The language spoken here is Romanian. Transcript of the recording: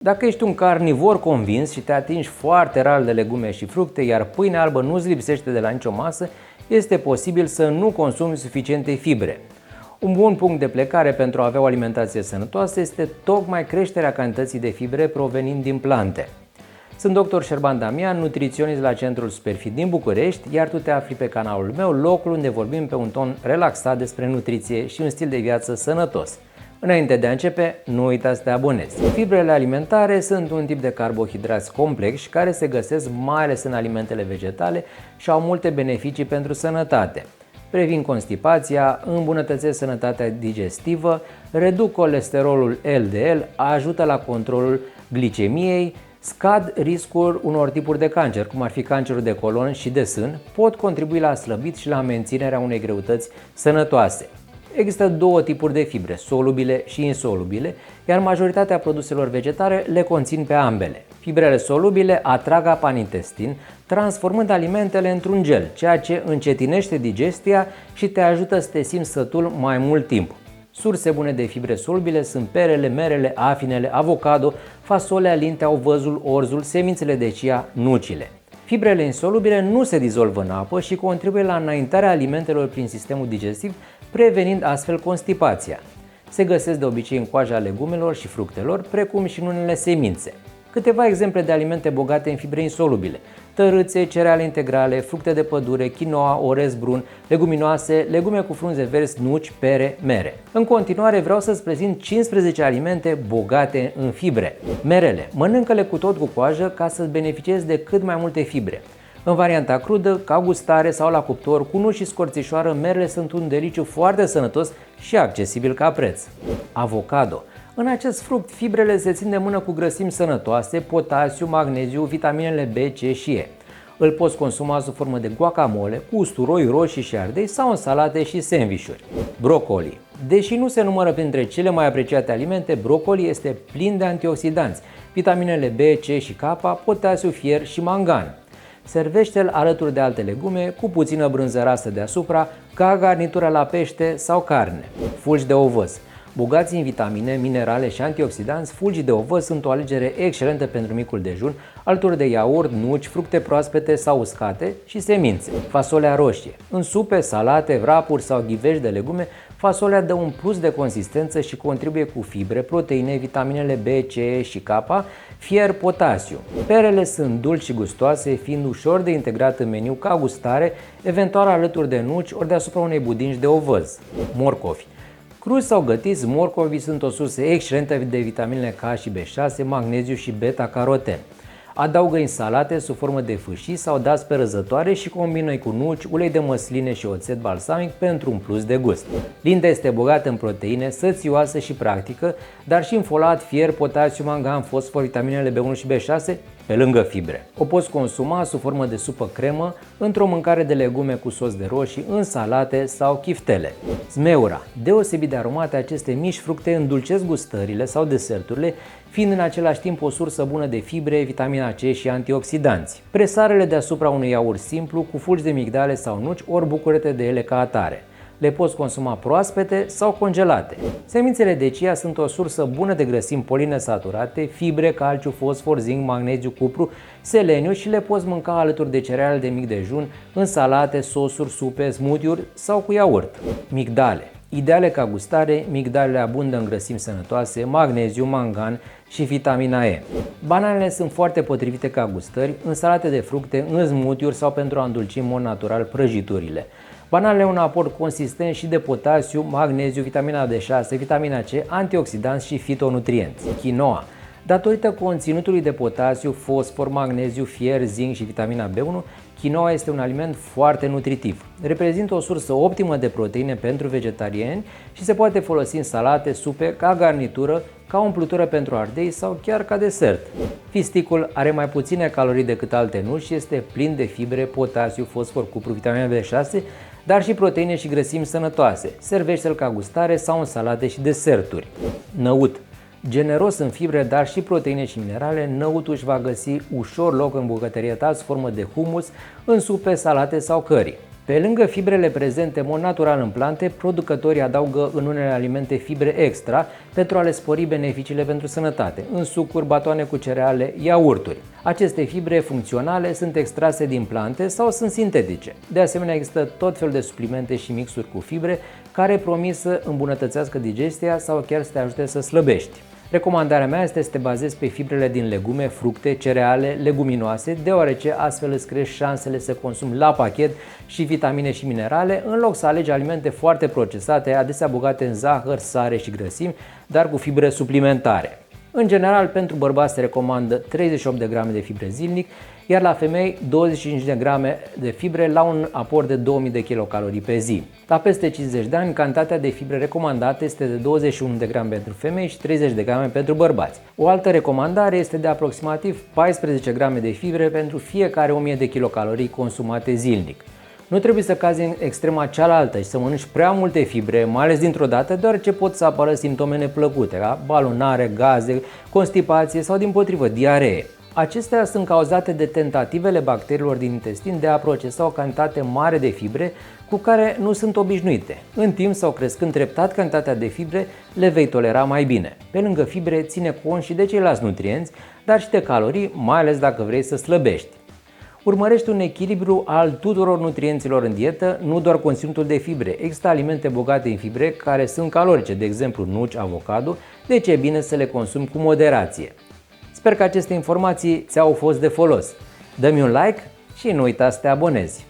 Dacă ești un carnivor convins și te atingi foarte rar de legume și fructe, iar pâinea albă nu-ți lipsește de la nicio masă, este posibil să nu consumi suficiente fibre. Un bun punct de plecare pentru a avea o alimentație sănătoasă este tocmai creșterea cantității de fibre provenind din plante. Sunt Dr. Șerban Damian, nutriționist la Centrul Superfit din București, iar tu te afli pe canalul meu, locul unde vorbim pe un ton relaxat despre nutriție și un stil de viață sănătos. Înainte de a începe, nu uita să te abonezi. Fibrele alimentare sunt un tip de carbohidrați complexi care se găsesc mai ales în alimentele vegetale și au multe beneficii pentru sănătate. Previn constipația, îmbunătățesc sănătatea digestivă, reduc colesterolul LDL, ajută la controlul glicemiei, scad riscul unor tipuri de cancer, cum ar fi cancerul de colon și de sân, pot contribui la slăbit și la menținerea unei greutăți sănătoase. Există două tipuri de fibre, solubile și insolubile, iar majoritatea produselor vegetale le conțin pe ambele. Fibrele solubile atrag apa în intestin, transformând alimentele într-un gel, ceea ce încetinește digestia și te ajută să te simți sătul mai mult timp. Surse bune de fibre solubile sunt perele, merele, afinele, avocado, fasolea, lintea, ovăzul, orzul, semințele de chia, nucile. Fibrele insolubile nu se dizolvă în apă și contribuie la înaintarea alimentelor prin sistemul digestiv, prevenind astfel constipația. Se găsesc de obicei în coaja legumelor și fructelor, precum și în unele semințe. Câteva exemple de alimente bogate în fibre insolubile: tărâțe, cereale integrale, fructe de pădure, quinoa, orez brun, leguminoase, legume cu frunze verzi, nuci, pere, mere. În continuare vreau să-ți prezint 15 alimente bogate în fibre. Merele. Mănâncă-le cu tot cu coajă ca să beneficiezi de cât mai multe fibre. În varianta crudă, ca gustare sau la cuptor, cu nuci și scorțișoară, merele sunt un deliciu foarte sănătos și accesibil ca preț. Avocado. În acest fruct, fibrele se țin de mână cu grăsimi sănătoase, potasiu, magneziu, vitaminele B, C și E. Îl poți consuma sub formă de guacamole, cu usturoi, roșii și ardei sau în salate și sandvișuri. Brocoli. Deși nu se numără printre cele mai apreciate alimente, brocoli este plin de antioxidanți, vitaminele B, C și K, potasiu, fier și mangan. Servește-l alături de alte legume, cu puțină brânză rasă deasupra, ca garnitură la pește sau carne. Fulgi de ovăz. Bogați în vitamine, minerale și antioxidanți, fulgii de ovăz sunt o alegere excelentă pentru micul dejun, alături de iaurt, nuci, fructe proaspete sau uscate și semințe. Fasolea roșie. În supe, salate, wrapuri sau ghivești de legume, fasolea dă un plus de consistență și contribuie cu fibre, proteine, vitaminele B, C și K, fier, potasiu. Perele sunt dulci și gustoase, fiind ușor de integrat în meniu ca gustare, eventual alături de nuci ori deasupra unei budinci de ovăz. Morcovi. Cruzi sau gătiți, morcovii sunt o sursă excelentă de vitaminele K și B6, magneziu și beta-caroten. Adaugă-i în salate sub formă de fâșii sau dați pe răzătoare și combină-i cu nuci, ulei de măsline și oțet balsamic pentru un plus de gust. Lintea este bogată în proteine, sățioasă și practică, dar și în folat, fier, potasiu, mangan, fosfor, vitaminele B1 și B6, pe lângă fibre. O poți consuma sub formă de supă cremă, într-o mâncare de legume cu sos de roșii, în salate sau chiftele. Zmeura. Deosebit de aromate, aceste mici fructe îndulcesc gustările sau deserturile, fiind în același timp o sursă bună de fibre, vitamina C și antioxidanți. Presarele deasupra unui iaurt simplu cu fulgi de migdale sau nuci, ori bucură-te de ele ca atare. Le poți consuma proaspete sau congelate. Semințele de chia sunt o sursă bună de grăsimi polinesaturate, fibre, calciu, fosfor, zinc, magneziu, cupru, seleniu și le poți mânca alături de cereale de mic dejun, în salate, sosuri, supe, smoothie-uri sau cu iaurt. Migdale. Ideale ca gustare, migdalele abundă în grăsimi sănătoase, magneziu, mangan și vitamina E. Bananele sunt foarte potrivite ca gustări, în salate de fructe, în smoothie-uri sau pentru a îndulci în mod natural prăjiturile. Bananele au un aport consistent și de potasiu, magneziu, vitamina D6, vitamina C, antioxidanți și fitonutrienți. Quinoa. Datorită conținutului de potasiu, fosfor, magneziu, fier, zinc și vitamina B1, quinoa este un aliment foarte nutritiv. Reprezintă o sursă optimă de proteine pentru vegetariani și se poate folosi în salate, supe, ca garnitură, ca umplutură pentru ardei sau chiar ca desert. Fisticul are mai puține calorii decât alte nuci și este plin de fibre, potasiu, fosfor, cupru, vitamina B6, dar și proteine și grăsimi sănătoase. Servește-l ca gustare sau în salate și deserturi. Năut. Generos în fibre, dar și proteine și minerale, năutul își va găsi ușor loc în bucătăria ta sub formă de hummus, în supe, salate sau curry. Pe lângă fibrele prezente în mod natural în plante, producătorii adaugă în unele alimente fibre extra pentru a le spori beneficiile pentru sănătate, în sucuri, batoane cu cereale, iaurturi. Aceste fibre funcționale sunt extrase din plante sau sunt sintetice. De asemenea, există tot felul de suplimente și mixuri cu fibre care promit să îmbunătățească digestia sau chiar să te ajute să slăbești. Recomandarea mea este să te bazezi pe fibrele din legume, fructe, cereale, leguminoase, deoarece astfel îți crești șansele să consumi la pachet și vitamine și minerale, în loc să alegi alimente foarte procesate, adesea bogate în zahăr, sare și grăsimi, dar cu fibre suplimentare. În general, pentru bărbați se recomandă 38 de grame de fibre zilnic, iar la femei 25 de grame de fibre la un aport de 2000 de kilocalorii pe zi. La peste 50 de ani, cantitatea de fibre recomandată este de 21 de grame pentru femei și 30 de grame pentru bărbați. O altă recomandare este de aproximativ 14 grame de fibre pentru fiecare 1000 de kilocalorii consumate zilnic. Nu trebuie să cazi în extrema cealaltă și să mănânci prea multe fibre, mai ales dintr-o dată, deoarece pot să apară simptome neplăcute, ca balonare, gaze, constipație sau, dimpotrivă, diaree. Acestea sunt cauzate de tentativele bacteriilor din intestin de a procesa o cantitate mare de fibre cu care nu sunt obișnuite. În timp sau crescând treptat cantitatea de fibre, le vei tolera mai bine. Pe lângă fibre, ține cont și de ceilalți nutrienți, dar și de calorii, mai ales dacă vrei să slăbești. Urmărește un echilibru al tuturor nutrienților în dietă, nu doar conținutul de fibre. Există alimente bogate în fibre care sunt calorice, de exemplu nuci, avocado, deci e bine să le consumi cu moderație. Sper că aceste informații ți-au fost de folos. Dă-mi un like și nu uita să te abonezi.